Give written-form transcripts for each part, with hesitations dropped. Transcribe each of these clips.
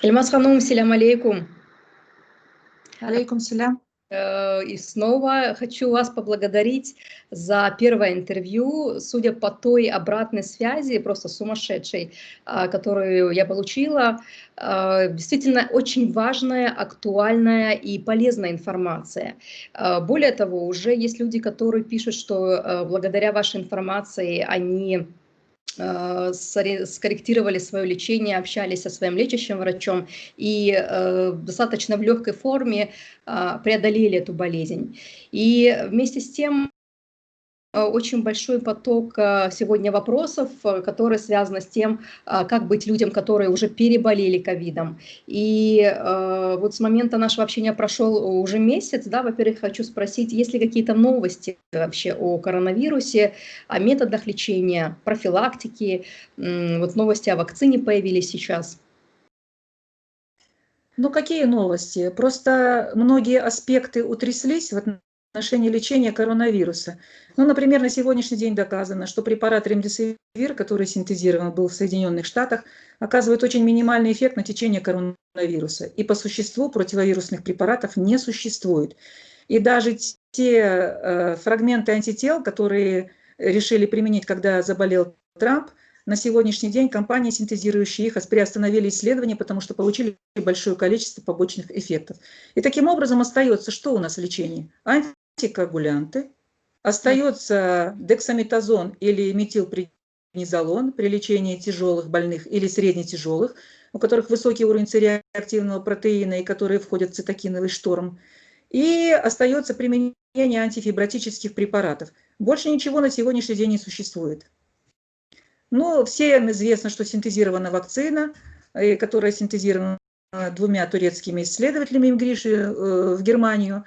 Ильмаз Ханум, селям алейкум. Алейкум селям. И снова хочу вас поблагодарить за первое интервью. Судя по той обратной связи, просто сумасшедшей, которую я получила, действительно очень важная, актуальная и полезная информация. Более того, уже есть люди, которые пишут, что благодаря вашей информации они скорректировали свое лечение, общались со своим лечащим врачом и достаточно в легкой форме преодолели эту болезнь. И вместе с тем очень большой поток сегодня вопросов, которые связаны с тем, как быть людям, которые уже переболели ковидом. И вот с момента нашего общения прошел уже месяц, да, во-первых, хочу спросить, есть ли какие-то новости вообще о коронавирусе, о методах лечения, профилактики, вот новости о вакцине появились сейчас. Ну, какие новости? Просто многие аспекты утряслись в отношении лечения коронавируса. Ну, например, на сегодняшний день доказано, что препарат ремдесивир, который синтезирован был в Соединенных Штатах, оказывает очень минимальный эффект на течение коронавируса. И по существу противовирусных препаратов не существует. И даже те фрагменты антител, которые решили применить, когда заболел Трамп, на сегодняшний день компании, синтезирующие их, приостановили исследования, потому что получили большое количество побочных эффектов. И таким образом остается, что у нас в лечении? Антикоагулянты, остается дексаметазон или метилпреднизолон при лечении тяжелых больных или среднетяжелых, у которых высокий уровень цереактивного протеина и которые входят в цитокиновый шторм. И остается применение антифибротических препаратов. Больше ничего на сегодняшний день не существует. Ну, всем известно, что синтезирована вакцина, которая синтезирована двумя турецкими исследователями в Германию.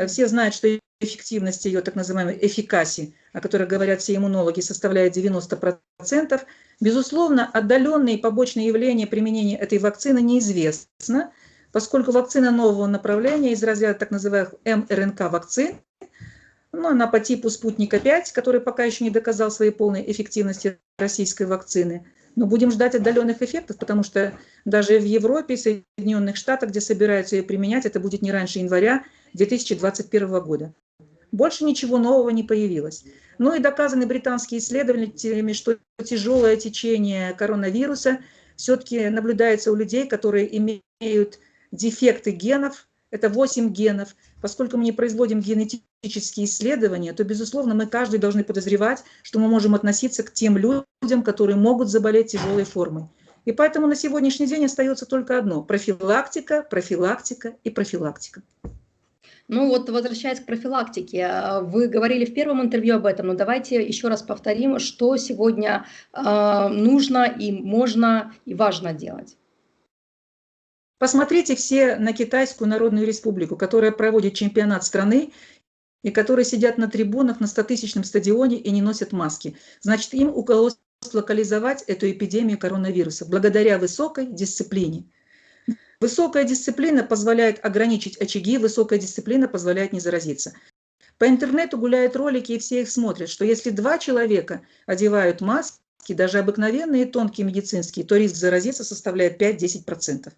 Все знают, что эффективность ее, так называемой эффикаси, о которой говорят все иммунологи, составляет 90%. Безусловно, отдаленные побочные явления применения этой вакцины неизвестно, поскольку вакцина нового направления из разряда так называемых МРНК-вакцин, ну, она по типу «Спутника-5», который пока еще не доказал своей полной эффективности российской вакцины. Но будем ждать отдаленных эффектов, потому что даже в Европе, Соединенных Штатах, где собираются ее применять, это будет не раньше января 2021 года. Больше ничего нового не появилось. Ну и доказаны британскими исследователями, что тяжелое течение коронавируса все-таки наблюдается у людей, которые имеют дефекты генов, это 8 генов. Поскольку мы не производим генетические исследования, то, безусловно, мы каждый должны подозревать, что мы можем относиться к тем людям, которые могут заболеть тяжелой формой. И поэтому на сегодняшний день остается только одно – профилактика, профилактика и профилактика. Ну вот, возвращаясь к профилактике, вы говорили в первом интервью об этом, но давайте еще раз повторим, что сегодня нужно и можно и важно делать. Посмотрите все на Китайскую Народную Республику, которая проводит чемпионат страны, и которые сидят на трибунах на 100-тысячном стадионе и не носят маски. Значит, им удалось локализовать эту эпидемию коронавируса благодаря высокой дисциплине. Высокая дисциплина позволяет ограничить очаги, высокая дисциплина позволяет не заразиться. По интернету гуляют ролики, и все их смотрят, что если 2 человека одевают маски, даже обыкновенные, тонкие медицинские, то риск заразиться составляет 5-10%.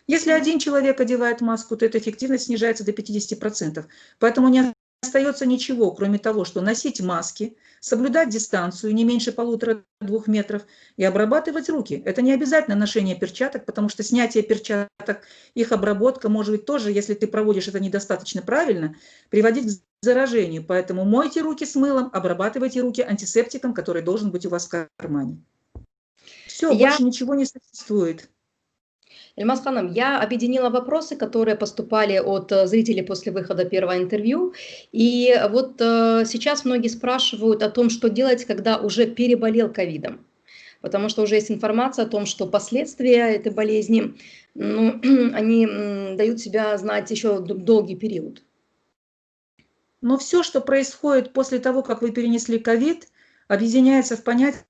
Если 1 человек одевает маску, то эта эффективность снижается до 50%. Поэтому не остается ничего, кроме того, что носить маски, соблюдать дистанцию не меньше 1,5–2 метров и обрабатывать руки. Это не обязательно ношение перчаток, потому что снятие перчаток, их обработка может быть тоже, если ты проводишь это недостаточно правильно, приводить к заражению. Поэтому мойте руки с мылом, обрабатывайте руки антисептиком, который должен быть у вас в кармане. Все, больше ничего не существует. Ильмаз Ханум, я объединила вопросы, которые поступали от зрителей после выхода первого интервью. И вот сейчас многие спрашивают о том, что делать, когда уже переболел ковидом. Потому что уже есть информация о том, что последствия этой болезни, ну, они дают себя знать еще долгий период. Но все, что происходит после того, как вы перенесли ковид, объединяется в понятие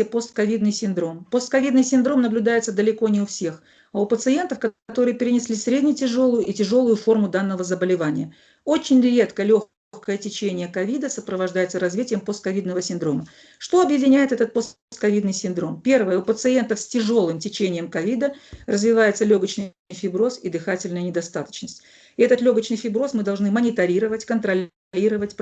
постковидный синдром. Постковидный синдром наблюдается далеко не у всех, а у пациентов, которые перенесли среднетяжелую и тяжелую форму данного заболевания. Очень редко легкая легкое течение ковида сопровождается развитием постковидного синдрома. Что объединяет этот постковидный синдром? Первое, у пациентов с тяжелым течением ковида развивается легочный фиброз и дыхательная недостаточность. И этот легочный фиброз мы должны мониторировать, контролировать,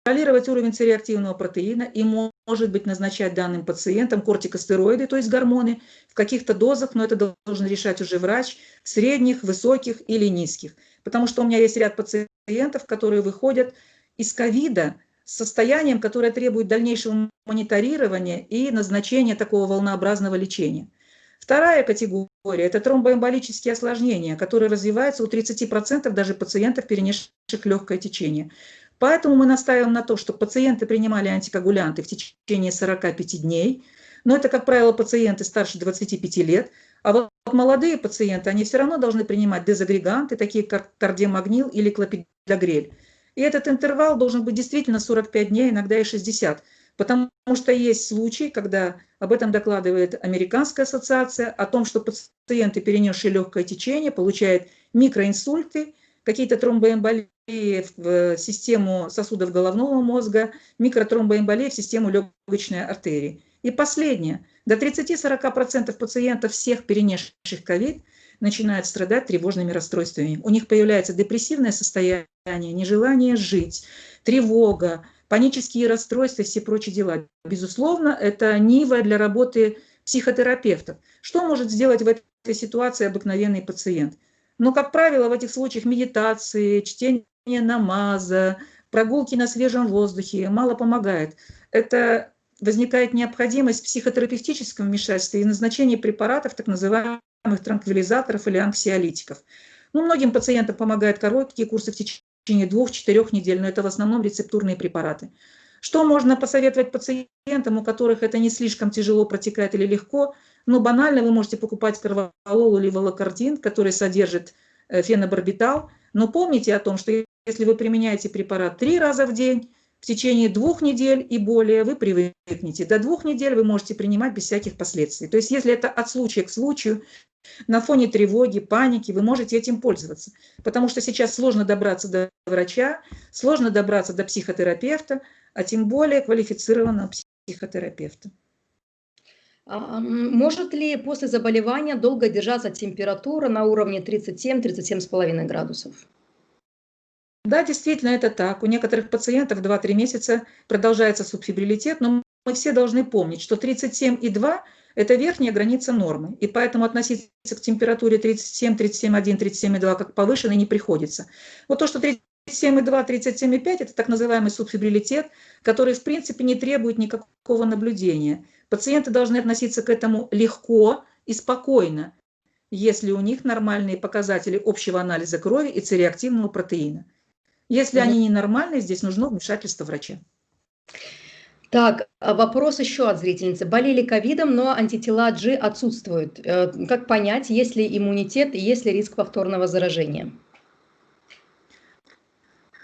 контролировать уровень цереактивного протеина и, может быть, назначать данным пациентам кортикостероиды, то есть гормоны, в каких-то дозах, но это должен решать уже врач, средних, высоких или низких. Потому что у меня есть ряд пациентов, которые выходят из ковида с состоянием, которое требует дальнейшего мониторирования и назначения такого волнообразного лечения. Вторая категория – это тромбоэмболические осложнения, которые развиваются у 30% даже пациентов, перенесших легкое течение. Поэтому мы настаиваем на том, чтобы пациенты принимали антикоагулянты в течение 45 дней, но это, как правило, пациенты старше 25 лет, а вот молодые пациенты, они все равно должны принимать дезагреганты, такие как кардиомагнил или клопидогрель. И этот интервал должен быть действительно 45 дней, иногда и 60, потому что есть случаи, когда об этом докладывает Американская ассоциация, о том, что пациенты, перенесшие легкое течение, получают микроинсульты, какие-то тромбоэмболии в систему сосудов головного мозга, микротромбоэмболии в систему легочной артерии. И последнее. До 30-40% пациентов всех перенесших ковид начинают страдать тревожными расстройствами. У них появляется депрессивное состояние, нежелание жить, тревога, панические расстройства и все прочие дела. Безусловно, это нива для работы психотерапевтов. Что может сделать в этой ситуации обыкновенный пациент? Но, как правило, в этих случаях медитации, чтение намаза, прогулки на свежем воздухе мало помогает. Это возникает необходимость в психотерапевтическом вмешательстве и назначении препаратов, так называемых транквилизаторов или анксиолитиков. Ну, многим пациентам помогают короткие курсы в течение 2-4 недель, но это в основном рецептурные препараты. Что можно посоветовать пациентам, у которых это не слишком тяжело протекает или легко? Ну, банально, вы можете покупать карвалол или волокардин, который содержит фенобарбитал, но помните о том, что если вы применяете препарат 3 раза в день, в течение 2 недель и более вы привыкнете. До 2 недель вы можете принимать без всяких последствий. То есть если это от случая к случаю, на фоне тревоги, паники, вы можете этим пользоваться. Потому что сейчас сложно добраться до врача, сложно добраться до психотерапевта, а тем более квалифицированного психотерапевта. Может ли после заболевания долго держаться температура на уровне 37-37,5 градусов? Да, действительно, это так. У некоторых пациентов 2-3 месяца продолжается субфибрилитет, но мы все должны помнить, что 37,2 – это верхняя граница нормы, и поэтому относиться к температуре 37, 37,1, 37,2 как повышенной не приходится. Вот то, что 37,2, 37,5 – это так называемый субфибрилитет, который в принципе не требует никакого наблюдения. Пациенты должны относиться к этому легко и спокойно, если у них нормальные показатели общего анализа крови и цереактивного протеина. Если они ненормальные, здесь нужно вмешательство врача. Так, вопрос еще от зрительницы. Болели ковидом, но антитела G отсутствуют. Как понять, есть ли иммунитет и есть ли риск повторного заражения?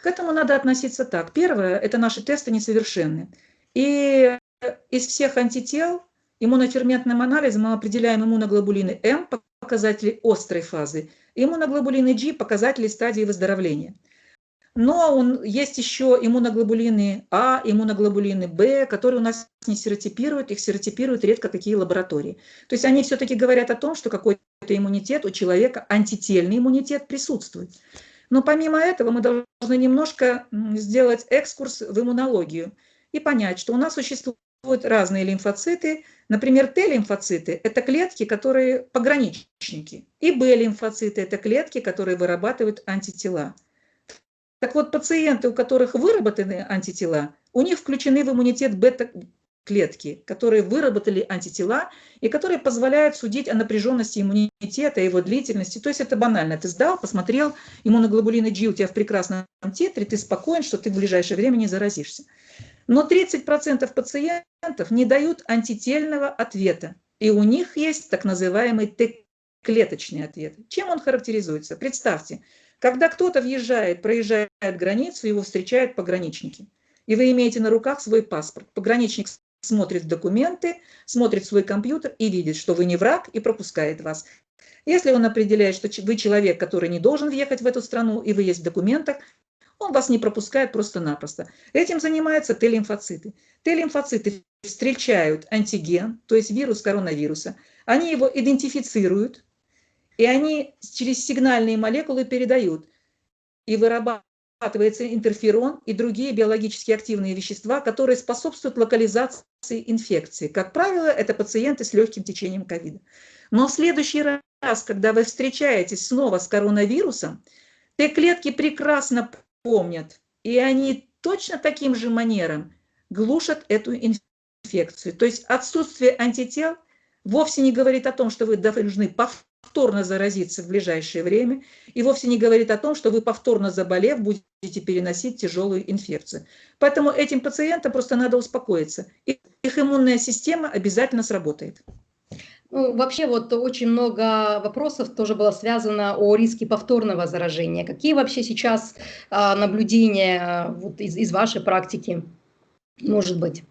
К этому надо относиться так. Первое – это наши тесты несовершенны. И из всех антител иммуноферментным анализом мы определяем иммуноглобулины М, показатели острой фазы, и иммуноглобулины G, показатели стадии выздоровления. Но есть еще иммуноглобулины А, иммуноглобулины Б, которые у нас не серотипируют, их серотипируют редко какие лаборатории. То есть они все-таки говорят о том, что какой-то иммунитет у человека, антительный иммунитет присутствует. Но помимо этого мы должны немножко сделать экскурс в иммунологию и понять, что у нас существуют разные лимфоциты. Например, Т-лимфоциты – это клетки, которые пограничники, и Б-лимфоциты – это клетки, которые вырабатывают антитела. Так вот, пациенты, у которых выработаны антитела, у них включены в иммунитет бета-клетки, которые выработали антитела и которые позволяют судить о напряженности иммунитета, его длительности. То есть это банально. Ты сдал, посмотрел, иммуноглобулины G у тебя в прекрасном титре, ты спокоен, что ты в ближайшее время не заразишься. Но 30% пациентов не дают антительного ответа, и у них есть так называемый Т-клеточный ответ. Чем он характеризуется? Представьте, когда кто-то проезжает границу, его встречают пограничники, и вы имеете на руках свой паспорт. Пограничник смотрит документы, смотрит свой компьютер и видит, что вы не враг, и пропускает вас. Если он определяет, что вы человек, который не должен въехать в эту страну, и вы есть в документах, Он вас не пропускает просто-напросто. Этим занимаются Т-лимфоциты. Т-лимфоциты встречают антиген, то есть вирус коронавируса. Они его идентифицируют, и они через сигнальные молекулы передают. И вырабатывается интерферон и другие биологически активные вещества, которые способствуют локализации инфекции. Как правило, это пациенты с легким течением ковида. Но в следующий раз, когда вы встречаетесь снова с коронавирусом, Т-клетки прекрасно помнят, и они точно таким же манером глушат эту инфекцию. То есть отсутствие антител вовсе не говорит о том, что вы должны повторно заразиться в ближайшее время, и вовсе не говорит о том, что вы повторно заболев, будете переносить тяжелую инфекцию. Поэтому этим пациентам просто надо успокоиться. Их иммунная система обязательно сработает. Ну, вообще вот очень много вопросов тоже было связано о риске повторного заражения. Какие вообще сейчас наблюдения вот из вашей практики, может быть?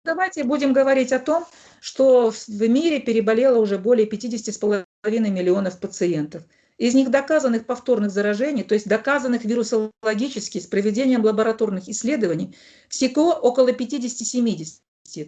Давайте будем говорить о том, что в мире переболело уже более 50,5 миллионов пациентов. Из них доказанных повторных заражений, то есть доказанных вирусологически с проведением лабораторных исследований, всего около 50-70.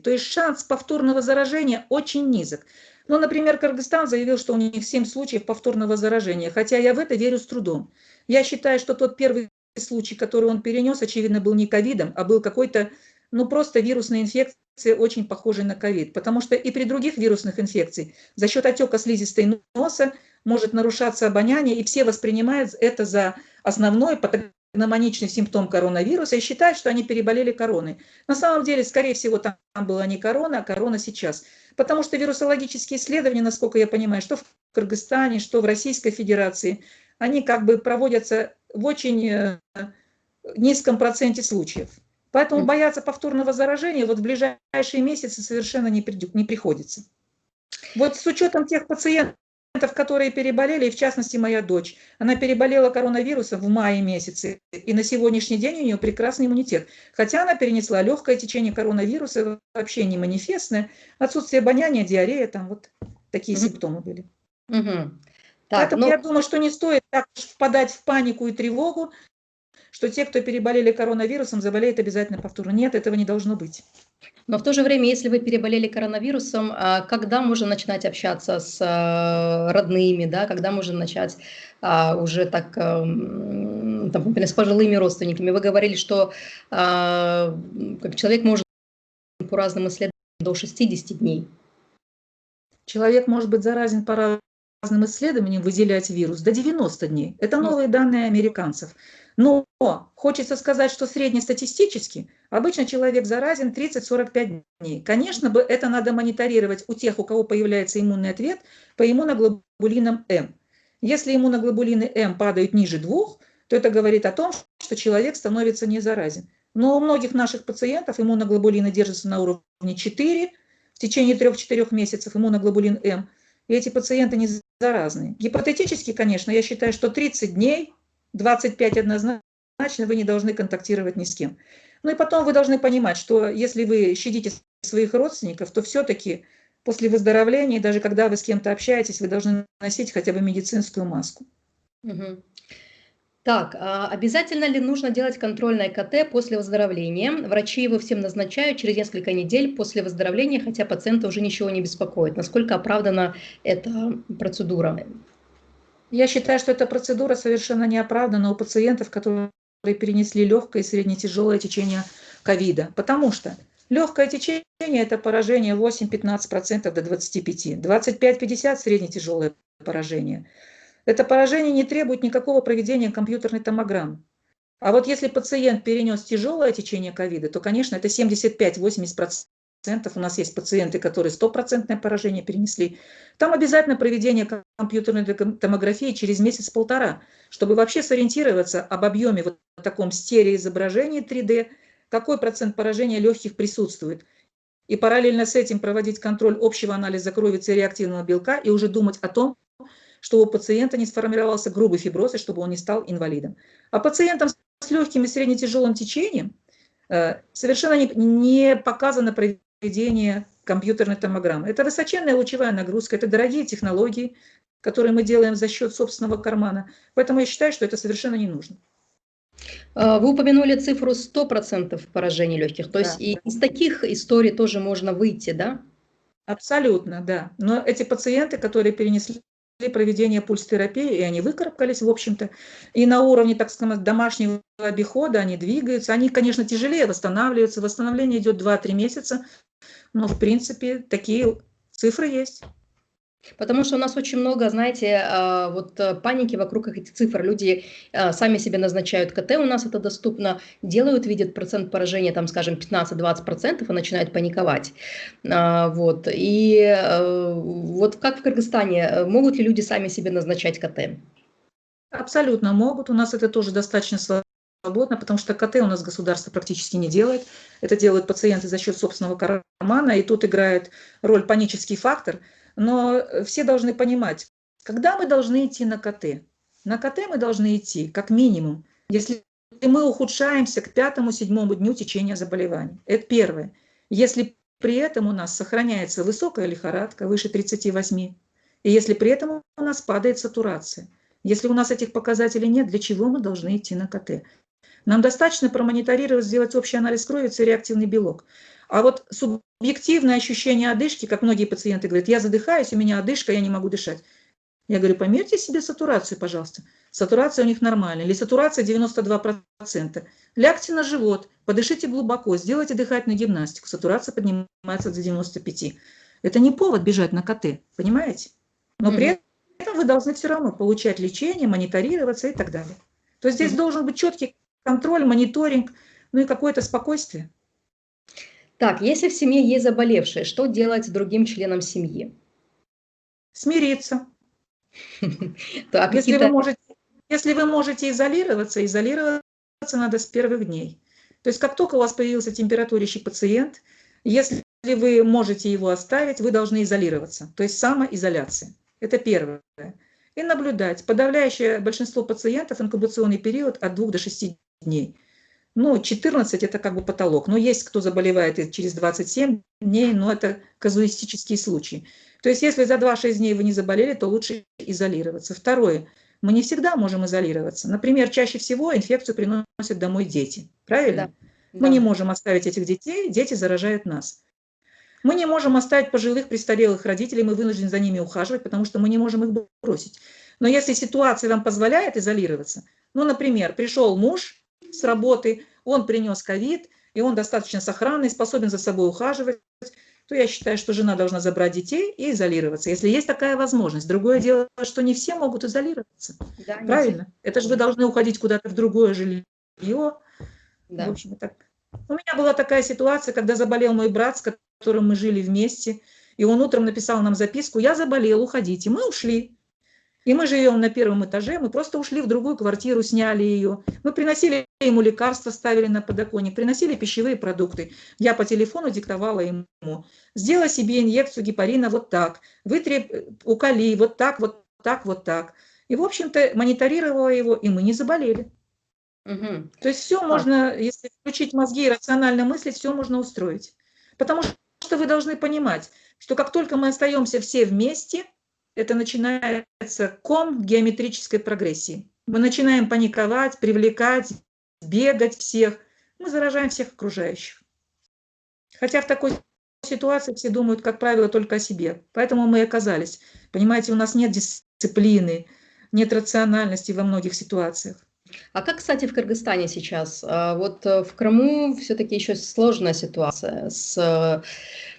То есть шанс повторного заражения очень низок. Ну, например, Кыргызстан заявил, что у них 7 случаев повторного заражения, хотя я в это верю с трудом. Я считаю, что тот первый случай, который он перенес, очевидно, был не ковидом, а был какой-то, ну, просто вирусной инфекцией, очень похожей на ковид. Потому что и при других вирусных инфекциях за счет отека слизистой носа может нарушаться обоняние, и все воспринимают это за основной патогномоничный симптом коронавируса и считают, что они переболели короной. На самом деле, скорее всего, там была не корона, а корона сейчас. Потому что вирусологические исследования, насколько я понимаю, что в Кыргызстане, что в Российской Федерации, они как бы проводятся в очень низком проценте случаев. Поэтому бояться повторного заражения вот в ближайшие месяцы совершенно не приходится. Вот с учетом тех пациентов, которые переболели, и в частности моя дочь, она переболела коронавирусом в мае месяце, и на сегодняшний день у нее прекрасный иммунитет. Хотя она перенесла легкое течение коронавируса, вообще не манифестное, отсутствие обоняния, диарея, там вот такие симптомы были. Так, поэтому я думаю, что не стоит так впадать в панику и тревогу, что те, кто переболели коронавирусом, заболеют обязательно повторно. Нет, этого не должно быть. Но в то же время, если вы переболели коронавирусом, когда можно начинать общаться с родными, да, когда можно начать уже так, там, например, с пожилыми родственниками? Вы говорили, что как человек может по разным исследованиям до 60 дней. Человек может быть заразен по разным исследованиям, выделять вирус до 90 дней. Это новые данные американцев. Но хочется сказать, что среднестатистически обычно человек заразен 30-45 дней. Конечно, это надо мониторировать у тех, у кого появляется иммунный ответ по иммуноглобулинам М. Если иммуноглобулины М падают ниже 2, то это говорит о том, что человек становится не заразен. Но у многих наших пациентов иммуноглобулины держатся на уровне 4, в течение 3-4 месяцев иммуноглобулин М, и эти пациенты не заразны. Гипотетически, конечно, я считаю, что 30 дней, 25 однозначно вы не должны контактировать ни с кем. Ну и потом вы должны понимать, что если вы щадите своих родственников, то все-таки после выздоровления, даже когда вы с кем-то общаетесь, вы должны носить хотя бы медицинскую маску. Так, обязательно ли нужно делать контрольное КТ после выздоровления? Врачи его всем назначают через несколько недель после выздоровления, хотя пациента уже ничего не беспокоит. Насколько оправдана эта процедура? Я считаю, что эта процедура совершенно не оправдана у пациентов, которые перенесли легкое и среднетяжелое течение ковида. Потому что легкое течение – это поражение 8-15% до 25%, 25-50% среднетяжелое поражение. Это поражение не требует никакого проведения компьютерной томограммы. А вот если пациент перенес тяжелое течение ковида, то, конечно, это 75-80%. У нас есть пациенты, которые 100% поражение перенесли. Там обязательно проведение компьютерной томографии через месяц-полтора, чтобы вообще сориентироваться об объеме вот таком стереоизображении 3D, какой процент поражения легких присутствует. И параллельно с этим проводить контроль общего анализа крови С-реактивного белка и уже думать о том, чтобы у пациента не сформировался грубый фиброз и чтобы он не стал инвалидом. А пациентам с легким и среднетяжелым течением совершенно не показано проведение компьютерной томограммы. Это высоченная лучевая нагрузка, это дорогие технологии, которые мы делаем за счет собственного кармана. Поэтому я считаю, что это совершенно не нужно. Вы упомянули цифру 100% поражений легких, то есть Да. и из таких историй тоже можно выйти, да? Абсолютно, да. Но эти пациенты, которые перенесли проведение пульс-терапии, и они выкарабкались, в общем-то, и на уровне, так сказать, домашнего обихода они двигаются. Они, конечно, тяжелее восстанавливаются. Восстановление идет 2-3 месяца, но, в принципе, такие цифры есть. Потому что у нас очень много, знаете, паники вокруг этих цифр. Люди сами себе назначают КТ, у нас это доступно, делают, видят процент поражения, там, скажем, 15-20% и начинают паниковать. Вот как в Кыргызстане, могут ли люди сами себе назначать КТ? Абсолютно могут. У нас это тоже достаточно свободно, потому что КТ у нас государство практически не делает. Это делают пациенты за счет собственного кармана, и тут играет роль панический фактор. Но все должны понимать, когда мы должны идти на КТ? На КТ мы должны идти как минимум, если мы ухудшаемся к 5-7 дню течения заболевания. Это первое. Если при этом у нас сохраняется высокая лихорадка, выше 38, и если при этом у нас падает сатурация. Если у нас этих показателей нет, для чего мы должны идти на КТ? Нам достаточно промониторировать, сделать общий анализ крови, С-реактивный белок. А вот субъективное ощущение одышки, как многие пациенты говорят, я задыхаюсь, у меня одышка, я не могу дышать. Я говорю, померьте себе сатурацию, пожалуйста. Сатурация у них нормальная. Или сатурация 92%. Лягте на живот, подышите глубоко, сделайте дыхательную гимнастику. Сатурация поднимается до 95. Это не повод бежать на КТ, понимаете? Но при этом вы должны все равно получать лечение, мониторироваться и так далее. То есть здесь должен быть четкий контроль, мониторинг, ну и какое-то спокойствие. Так, если в семье есть заболевшие, что делать с другим членом семьи? Смириться. Так, Если какие-то... вы можете изолироваться, изолироваться надо с первых дней. То есть как только у вас появился температурящий пациент, если вы можете его оставить, вы должны изолироваться. То есть самоизоляция. Это первое. И наблюдать. Подавляющее большинство пациентов инкубационный период от 2 до 6 дней. Ну, 14 – это как бы потолок. Но есть кто заболевает и через 27 дней, но это казуистические случаи. То есть если за 2-6 дней вы не заболели, то лучше изолироваться. Второе. Мы не всегда можем изолироваться. Например, чаще всего инфекцию приносят домой дети. Правильно? Да, Мы не да. можем оставить этих детей, дети заражают нас. Мы не можем оставить пожилых, престарелых родителей, мы вынуждены за ними ухаживать, потому что мы не можем их бросить. Но если ситуация вам позволяет изолироваться, ну, например, пришел муж с работы, он принес ковид, и он достаточно сохранный, способен за собой ухаживать, то я считаю, что жена должна забрать детей и изолироваться, если есть такая возможность. Другое дело, что не все могут изолироваться. Да, Правильно? Это же вы должны уходить куда-то в другое жилье. Да. В общем, так. У меня была такая ситуация, когда заболел мой брат, с которым мы жили вместе, и он утром написал нам записку: я заболел, уходите. Мы ушли. И мы живем на 1-м этаже, мы просто ушли в другую квартиру, сняли ее. Мы приносили ему лекарства, ставили на подоконник, приносили пищевые продукты. Я по телефону диктовала ему: сделай себе инъекцию гепарина вот так, вытри уколи вот так, вот так, вот так. И, в общем-то, мониторировала его, и мы не заболели. То есть все можно, если включить мозги и рационально мыслить, все можно устроить. Потому что вы должны понимать, что как только мы остаемся все вместе, это начинается ком геометрической прогрессии. Мы начинаем паниковать, привлекать, бегать всех. Мы заражаем всех окружающих. Хотя в такой ситуации все думают, как правило, только о себе. Поэтому мы и оказались. Понимаете, у нас нет дисциплины, нет рациональности во многих ситуациях. А как, кстати, в Кыргызстане сейчас? В Крыму все-таки еще сложная ситуация.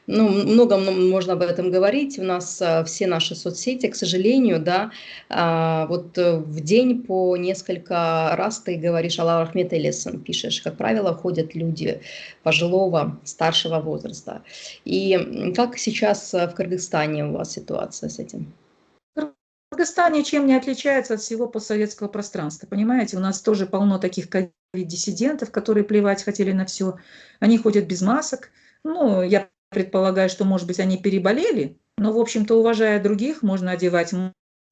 Много можно об этом говорить. У нас все наши соцсети, к сожалению, да, в день по несколько раз ты говоришь Аллах Рахмет Элисон, пишешь. Как правило, ходят люди пожилого, старшего возраста. И как сейчас в Кыргызстане у вас ситуация с этим? Кыргызстан ничем не отличается от всего постсоветского пространства. Понимаете, у нас тоже полно таких ковид-диссидентов, которые плевать хотели на все. Они ходят без масок. Ну, я предполагаю, что, может быть, они переболели, но, в общем-то, уважая других, можно одевать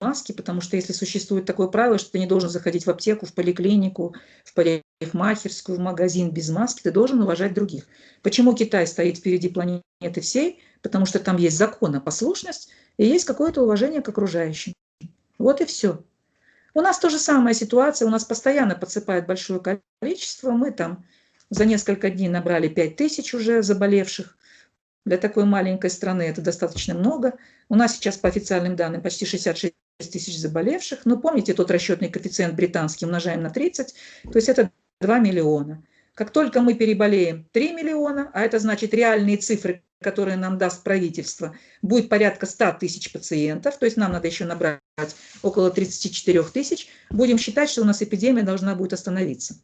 маски, потому что если существует такое правило, что ты не должен заходить в аптеку, в поликлинику, в парикмахерскую, в магазин без маски, ты должен уважать других. Почему Китай стоит впереди планеты всей? Потому что там есть законопослушность и есть какое-то уважение к окружающим. Вот и все. У нас тоже самая ситуация, у нас постоянно подсыпают большое количество, мы там за несколько дней набрали 5000 уже заболевших. Для такой маленькой страны это достаточно много. У нас сейчас по официальным данным почти 66 тысяч заболевших. Но помните тот расчетный коэффициент британский умножаем на 30, то есть это 2 миллиона. Как только мы переболеем 3 миллиона, а это значит реальные цифры, которые нам даст правительство, будет порядка 100 тысяч пациентов, то есть нам надо еще набрать около 34 тысяч, будем считать, что у нас эпидемия должна будет остановиться.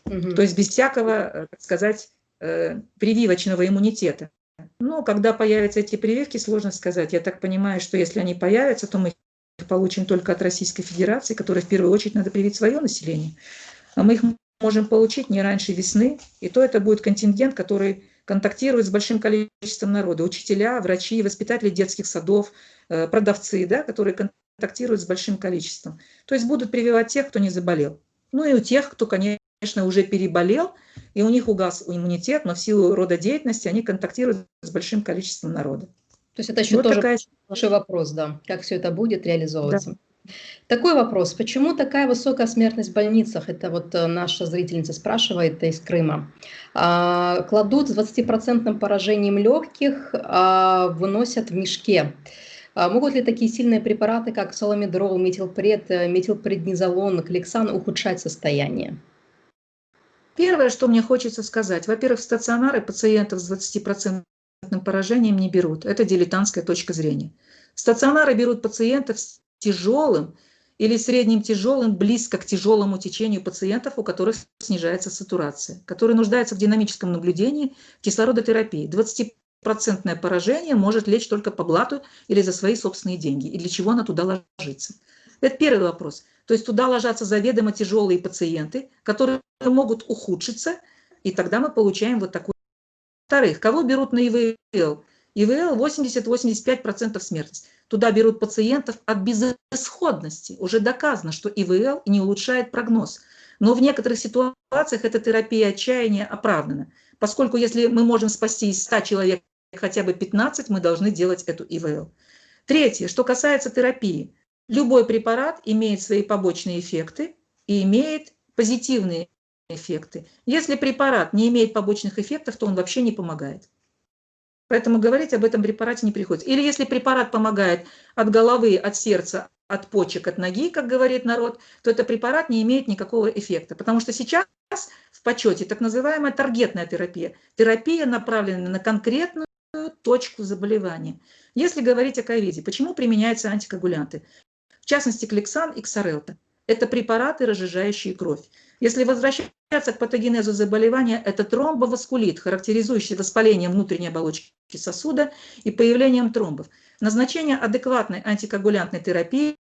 То есть без всякого, так сказать, прививочного иммунитета. Но когда появятся эти прививки, сложно сказать. Я так понимаю, что если они появятся, то мы их получим только от Российской Федерации, которой в первую очередь надо привить свое население. А мы их можем получить не раньше весны, и то это будет контингент, который контактирует с большим количеством народа. Учителя, врачи, воспитатели детских садов, продавцы, да, которые контактируют с большим количеством. То есть будут прививать тех, кто не заболел. Ну и у тех, кто, конечно, уже переболел, и у них угас иммунитет, но в силу рода деятельности они контактируют с большим количеством народа. То есть это еще вот тоже большой вопрос, да, как все это будет реализовываться. Да. Такой вопрос. Почему такая высокая смертность в больницах? Это вот наша зрительница спрашивает из Крыма. Кладут с 20% поражением легких, выносят в мешке. Могут ли такие сильные препараты, как соломедрол, метилпред, метилпреднизолон, кликсан, ухудшать состояние? Первое, что мне хочется сказать. Во-первых, в стационары пациентов с 20% поражением не берут. Это дилетантская точка зрения. В стационары берут пациентов с тяжелым или средним тяжелым, близко к тяжелому течению пациентов, у которых снижается сатурация, которые нуждаются в динамическом наблюдении, кислородотерапии. 20% поражение может лечь только по блату или за свои собственные деньги. И для чего она туда ложится? Это первый вопрос. То есть туда ложатся заведомо тяжелые пациенты, которые могут ухудшиться, и тогда мы получаем вот такую. Во-вторых, кого берут на ИВЛ? ИВЛ 80-85% смертность. Туда берут пациентов от безысходности. Уже доказано, что ИВЛ не улучшает прогноз. Но в некоторых ситуациях эта терапия отчаяния оправдана. Поскольку если мы можем спасти из 100 человек хотя бы 15, мы должны делать эту ИВЛ. Третье, что касается терапии. Любой препарат имеет свои побочные эффекты и имеет позитивные эффекты. Если препарат не имеет побочных эффектов, то он вообще не помогает. Поэтому говорить об этом препарате не приходится. Или если препарат помогает от головы, от сердца, от почек, от ноги, как говорит народ, то этот препарат не имеет никакого эффекта. Потому что сейчас в почете так называемая таргетная терапия. Терапия направлена на конкретную точку заболевания. Если говорить о ковиде, почему применяются антикоагулянты? В частности, кликсан и ксарелта. Это препараты, разжижающие кровь. Если возвращаться к патогенезу заболевания, это тромбоваскулит, характеризующий воспалением внутренней оболочки сосуда и появлением тромбов. Назначение адекватной антикоагулянтной терапии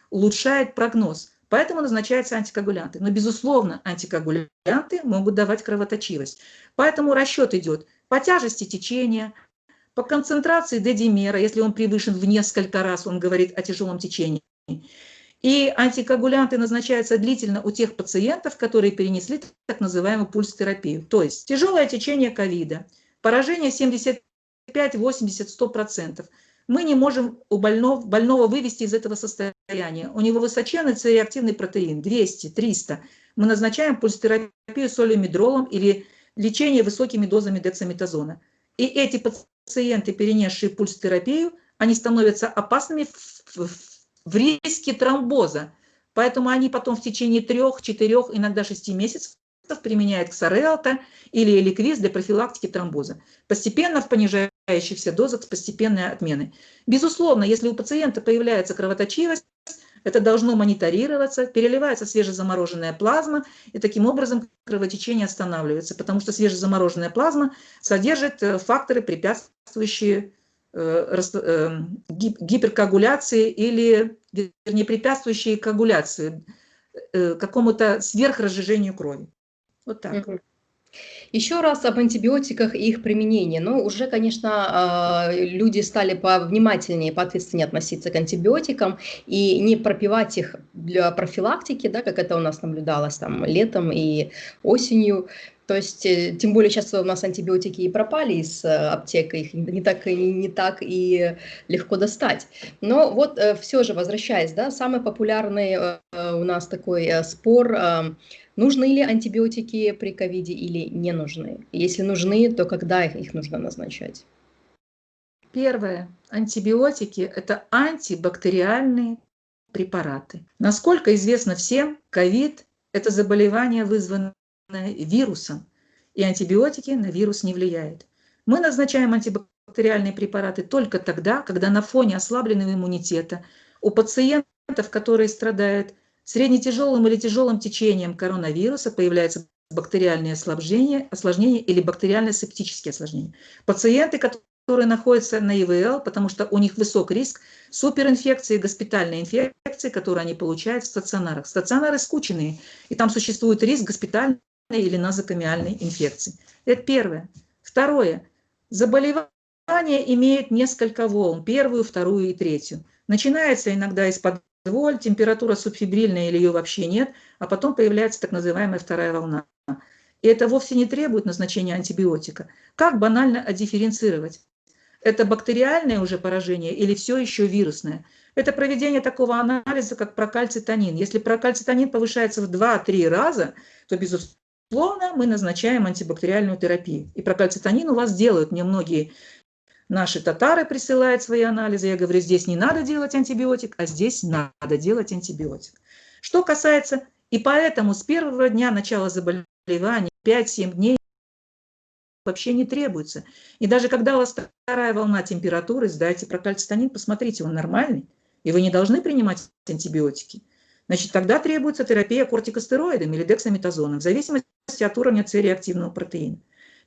улучшает прогноз, поэтому назначаются антикоагулянты. Но, безусловно, антикоагулянты могут давать кровоточивость. Поэтому расчет идет по тяжести течения, по концентрации дедимера, если он превышен в несколько раз, он говорит о тяжелом течении. И антикоагулянты назначаются длительно у тех пациентов, которые перенесли так называемую пульс-терапию. То есть тяжелое течение ковида, поражение 75, 80, 100%. Мы не можем у больного вывести из этого состояния. У него высоченный цереактивный протеин, 200, 300. Мы назначаем пульс-терапию солемедролом или лечение высокими дозами дексаметазона. И эти пациенты, перенесшие пульс-терапию, они становятся опасными в риске тромбоза. Поэтому они потом в течение 3, 4, иногда 6 месяцев применяют ксарелта или эликвиз для профилактики тромбоза. Постепенно в понижающихся дозах с постепенной отменой. Безусловно, если у пациента появляется кровоточивость, это должно мониторироваться, переливается свежезамороженная плазма, и таким образом кровотечение останавливается, потому что свежезамороженная плазма содержит факторы, препятствующие гиперкоагуляции или, вернее, препятствующие коагуляции, какому-то сверхразжижению крови. Вот так. Еще раз об антибиотиках и их применении. Ну, уже, конечно, люди стали повнимательнее, поответственнее относиться к антибиотикам и не пропивать их для профилактики, да, как это у нас наблюдалось там летом и осенью. То есть, тем более сейчас у нас антибиотики и пропали из аптек, их не так и легко достать. Но вот все же, возвращаясь, да, самый популярный у нас такой спор, нужны ли антибиотики при ковиде или не нужны? Если нужны, то когда их нужно назначать? Первое. Антибиотики – это антибактериальные препараты. Насколько известно всем, ковид – это заболевание, вызванное вирусом, и антибиотики на вирус не влияют. Мы назначаем антибактериальные препараты только тогда, когда на фоне ослабленного иммунитета у пациентов, которые страдают среднетяжелым или тяжелым течением коронавируса, появляются бактериальные осложнения или бактериально-септические осложнения. Пациенты, которые находятся на ИВЛ, потому что у них высок риск суперинфекции, госпитальной инфекции, которые они получают в стационарах. Стационары скученные, и там существует риск госпитальной или назокомиальной инфекции. Это первое. Второе. Заболевание имеет несколько волн, первую, вторую и третью. Начинается иногда из-под воль, температура субфебрильная или ее вообще нет, а потом появляется так называемая вторая волна. И это вовсе не требует назначения антибиотика. Как банально отдифференцировать? Это бактериальное уже поражение или все еще вирусное? Это проведение такого анализа, как прокальцитонин. Если прокальцитонин повышается в 2-3 раза, то, безусловно, мы назначаем антибактериальную терапию. И прокальцитонин у вас делают. Мне многие наши татары присылают свои анализы. Я говорю, здесь не надо делать антибиотик, а здесь надо делать антибиотик. Что касается... И поэтому с первого дня начала заболевания, 5-7 дней, вообще не требуется. И даже когда у вас вторая волна температуры, сдайте прокальцитонин, посмотрите, он нормальный, и вы не должны принимать антибиотики. Значит, тогда требуется терапия кортикостероидами или дексаметазоном, в зависимости от уровня С-реактивного протеина.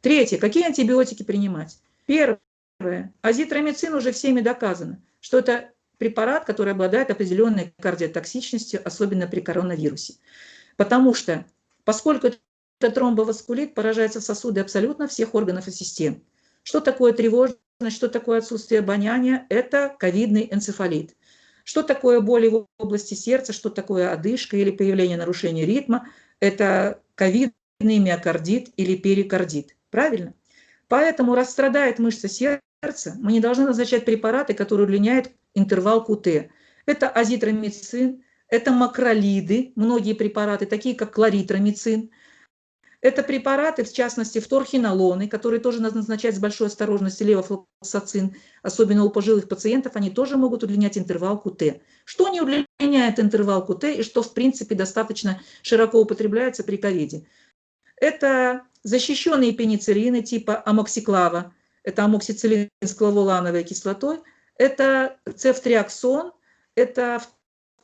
Третье. Какие антибиотики принимать? Первое. Азитромицин уже всеми доказано, что это препарат, который обладает определенной кардиотоксичностью, особенно при коронавирусе. Потому что, поскольку этот тромбоваскулит поражается в сосуды абсолютно всех органов и систем. Что такое тревожность, что такое отсутствие обоняния? Это ковидный энцефалит. Что такое боли в области сердца, что такое одышка или появление нарушения ритма? Это ковидный миокардит или перикардит. Правильно? Поэтому, раз страдает мышца сердца, мы не должны назначать препараты, которые удлиняют интервал КТ. Это азитромицин, это макролиды, многие препараты, такие как кларитромицин. Это препараты, в частности, фторхинолоны, которые тоже надо назначать с большой осторожностью, левофлоксацин, особенно у пожилых пациентов, они тоже могут удлинять интервал КТ. Что не удлиняет интервал КТ и что, в принципе, достаточно широко употребляется при ковиде? Это защищенные пенициллины типа амоксиклава, это амоксициллин с клавулановой кислотой, это цефтриаксон, это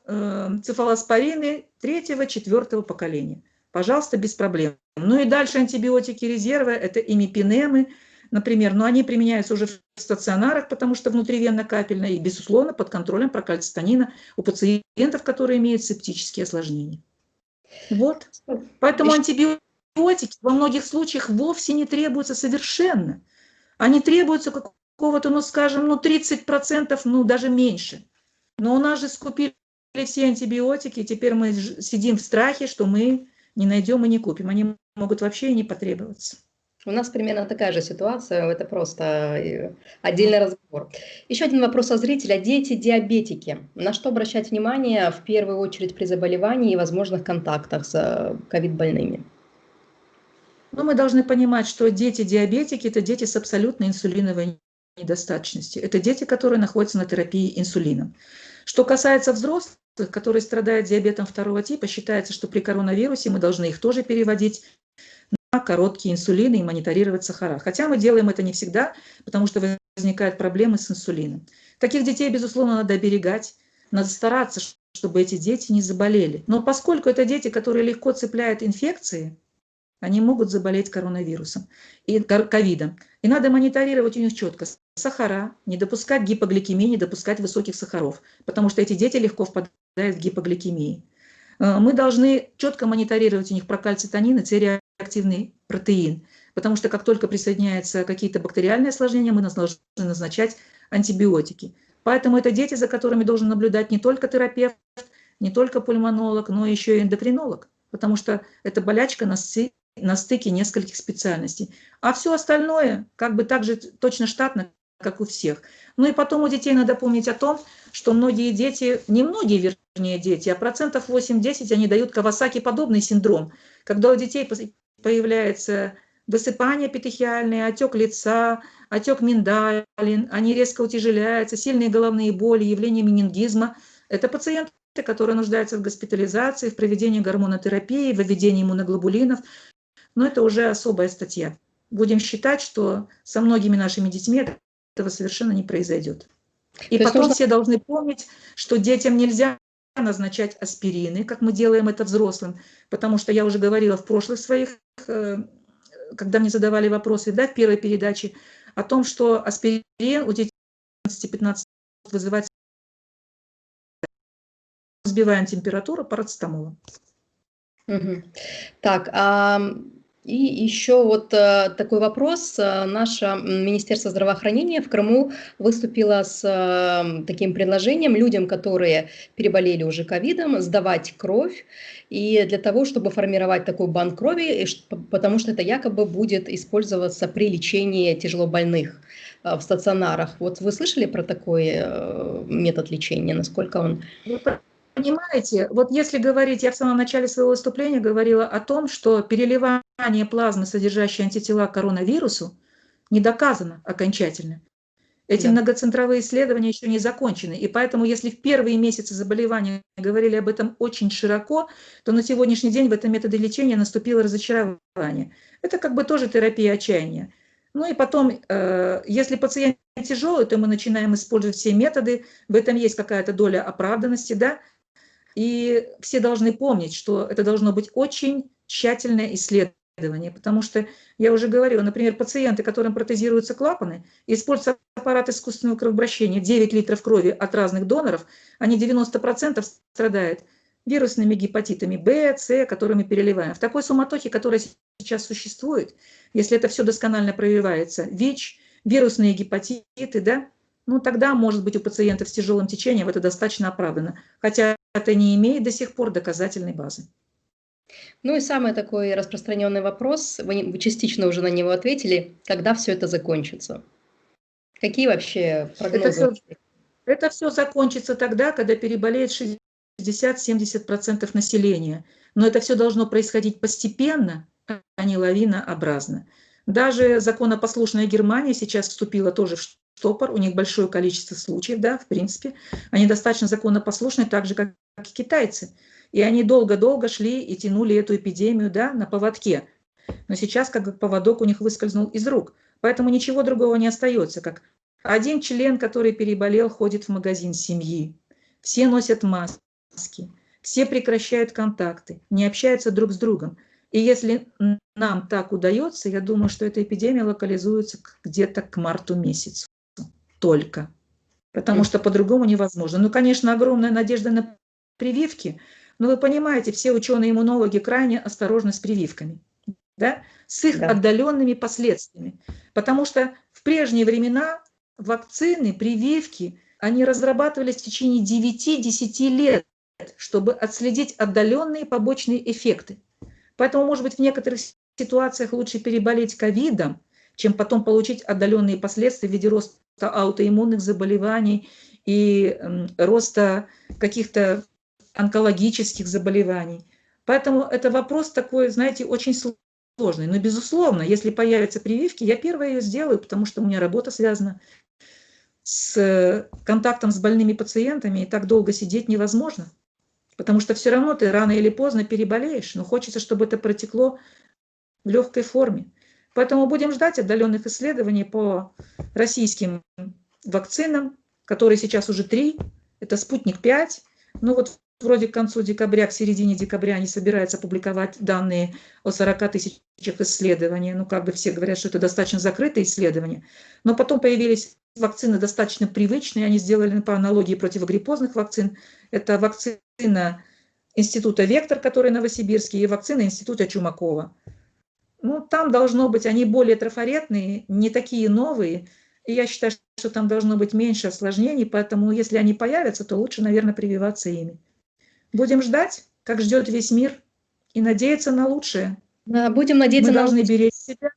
цефалоспорины 3-4 поколения. Пожалуйста, без проблем. Ну и дальше антибиотики резерва, это имипинемы, например, но они применяются уже в стационарах, потому что внутривенно-капельно и, безусловно, под контролем прокальцитонина у пациентов, которые имеют септические осложнения. Вот. Поэтому антибиотики во многих случаях вовсе не требуются совершенно. Они требуются какого-то, ну, скажем, 30%, ну, даже меньше. Но у нас же скупили все антибиотики, и теперь мы сидим в страхе, что мы не найдем и не купим. Они могут вообще и не потребоваться. У нас примерно такая же ситуация, это просто отдельный разговор. Еще один вопрос от зрителя. Дети-диабетики. На что обращать внимание в первую очередь при заболевании и возможных контактах с ковид-больными? Но мы должны понимать, что дети-диабетики – это дети с абсолютной инсулиновой недостаточностью. Это дети, которые находятся на терапии инсулином. Что касается взрослых, которые страдают диабетом второго типа, считается, что при коронавирусе мы должны их тоже переводить на короткие инсулины и мониторировать сахара. Хотя мы делаем это не всегда, потому что возникают проблемы с инсулином. Таких детей, безусловно, надо оберегать, надо стараться, чтобы эти дети не заболели. Но поскольку это дети, которые легко цепляют инфекции, они могут заболеть коронавирусом и ковидом. И надо мониторировать у них четко сахара, не допускать гипогликемии, не допускать высоких сахаров, потому что эти дети легко впадают в гипогликемию. Мы должны четко мониторировать у них прокальцитонин и С-реактивный протеин, потому что как только присоединяются какие-то бактериальные осложнения, мы должны назначать антибиотики. Поэтому это дети, за которыми должен наблюдать не только терапевт, не только пульмонолог, но еще и эндокринолог, потому что эта болячка нас на стыке нескольких специальностей. А все остальное как бы так же точно штатно, как у всех. Ну и потом у детей надо помнить о том, что многие дети, не многие, вернее, дети, а 8-10% они дают Кавасаки-подобный синдром, когда у детей появляется высыпание эпитехиальное, отек лица, отек миндалин, они резко утяжеляются, сильные головные боли, явление менингизма. Это пациенты, которые нуждаются в госпитализации, в проведении гормонотерапии, в введении иммуноглобулинов. Но это уже особая статья. Будем считать, что со многими нашими детьми этого совершенно не произойдет. И потом все должны помнить, что детям нельзя назначать аспирины, как мы делаем это взрослым, потому что я уже говорила в прошлых своих, когда мне задавали вопросы, да, в первой передаче, о том, что аспирин у детей 15 вызывает, сбиваем температуру парацетамолом. Так, и еще вот такой вопрос. Наше Министерство здравоохранения в Крыму выступило с таким предложением людям, которые переболели уже ковидом, сдавать кровь, и для того, чтобы формировать такой банк крови, потому что это якобы будет использоваться при лечении тяжелобольных в стационарах. Вот вы слышали про такой метод лечения, насколько он... Понимаете, вот если говорить, я в самом начале своего выступления говорила о том, что переливание плазмы, содержащей антитела к коронавирусу, не доказано окончательно. Эти многоцентровые исследования еще не закончены, и поэтому, если в первые месяцы заболевания говорили об этом очень широко, то на сегодняшний день в этом методе лечения наступило разочарование. Это как бы тоже терапия отчаяния. Ну и потом, если пациент тяжелый, то мы начинаем использовать все методы, в этом есть какая-то доля оправданности, да, и все должны помнить, что это должно быть очень тщательное исследование, потому что, я уже говорила, например, пациенты, которым протезируются клапаны, используют аппарат искусственного кровообращения, 9 литров крови от разных доноров, они 90% страдают вирусными гепатитами В, С, которые мы переливаем. В такой суматохе, которая сейчас существует, если это все досконально проявляется, ВИЧ, вирусные гепатиты, да, ну тогда, может быть, у пациентов с тяжелым течением это достаточно оправдано, хотя это не имеет до сих пор доказательной базы. Ну и самый такой распространенный вопрос, вы частично уже на него ответили, когда все это закончится? Какие вообще прогнозы? Это все закончится тогда, когда переболеет 60-70% населения. Но это все должно происходить постепенно, а не лавинообразно. Даже законопослушная Германия сейчас вступила тоже в штопор, у них большое количество случаев, да, в принципе. Они достаточно законопослушны, так же, как и китайцы. И они долго-долго шли и тянули эту эпидемию, да, на поводке. Но сейчас как бы поводок у них выскользнул из рук. Поэтому ничего другого не остается, как один член, который переболел, ходит в магазин семьи. Все носят маски, все прекращают контакты, не общаются друг с другом. И если нам так удается, я думаю, что эта эпидемия локализуется где-то к марту месяцу только. Потому что по-другому невозможно. Ну, конечно, огромная надежда на прививки, но вы понимаете, все ученые-иммунологи крайне осторожны с прививками, да? С их отдаленными последствиями. Потому что в прежние времена вакцины, прививки, они разрабатывались в течение 9-10 лет, чтобы отследить отдаленные побочные эффекты. Поэтому, может быть, в некоторых ситуациях лучше переболеть ковидом, чем потом получить отдаленные последствия в виде роста аутоиммунных заболеваний и роста каких-то онкологических заболеваний. Поэтому это вопрос такой, знаете, очень сложный. Но, безусловно, если появятся прививки, я первая ее сделаю, потому что у меня работа связана с контактом с больными пациентами, и так долго сидеть невозможно. Потому что все равно ты рано или поздно переболеешь, но хочется, чтобы это протекло в легкой форме. Поэтому будем ждать отдаленных исследований по российским вакцинам, которые сейчас уже 3. Это «Спутник-5». Ну вот вроде к концу декабря, к середине декабря они собираются публиковать данные о 40 тысячах исследований. Ну как бы все говорят, что это достаточно закрытые исследования. Но потом появились вакцины достаточно привычные. Они сделали по аналогии противогриппозных вакцин. Это вакцина Института «Вектор», который новосибирский, и вакцина Института Чумакова. Ну, там должно быть, они более трафаретные, не такие новые, и я считаю, что там должно быть меньше осложнений, поэтому если они появятся, то лучше, наверное, прививаться ими. Будем ждать, как ждет весь мир, и надеяться на лучшее. Будем Мы надеяться на должны лучшее. беречь себя.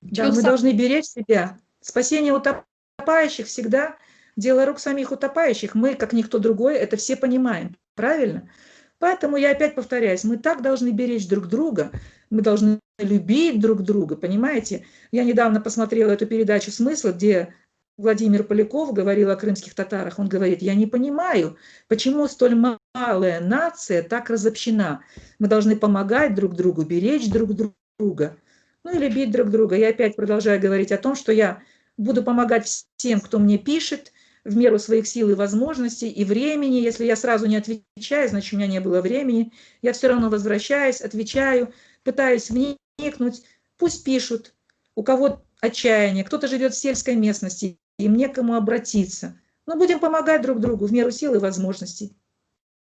Да, мы должны беречь себя. Спасение утопающих всегда дело рук самих утопающих. Мы, как никто другой, это все понимаем. Правильно? Поэтому я опять повторяюсь, мы так должны беречь друг друга, мы должны любить друг друга, понимаете? Я недавно посмотрела эту передачу «Смысл», где Владимир Поляков говорил о крымских татарах. Он говорит, я не понимаю, почему столь малая нация так разобщена. Мы должны помогать друг другу, беречь друг друга, ну и любить друг друга. Я опять продолжаю говорить о том, что я буду помогать всем, кто мне пишет, в меру своих сил и возможностей, и времени. Если я сразу не отвечаю, значит, у меня не было времени. Я все равно возвращаюсь, отвечаю, пытаюсь вникнуть. Пусть пишут, у кого отчаяние, кто-то живет в сельской местности, им некому обратиться. Но будем помогать друг другу в меру сил и возможностей.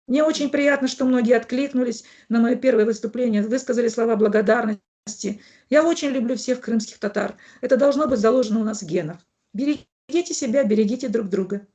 Мне очень приятно, что многие откликнулись на мое первое выступление, высказали слова благодарности. Я очень люблю всех крымских татар. Это должно быть заложено у нас в генах. Берегите себя, берегите друг друга.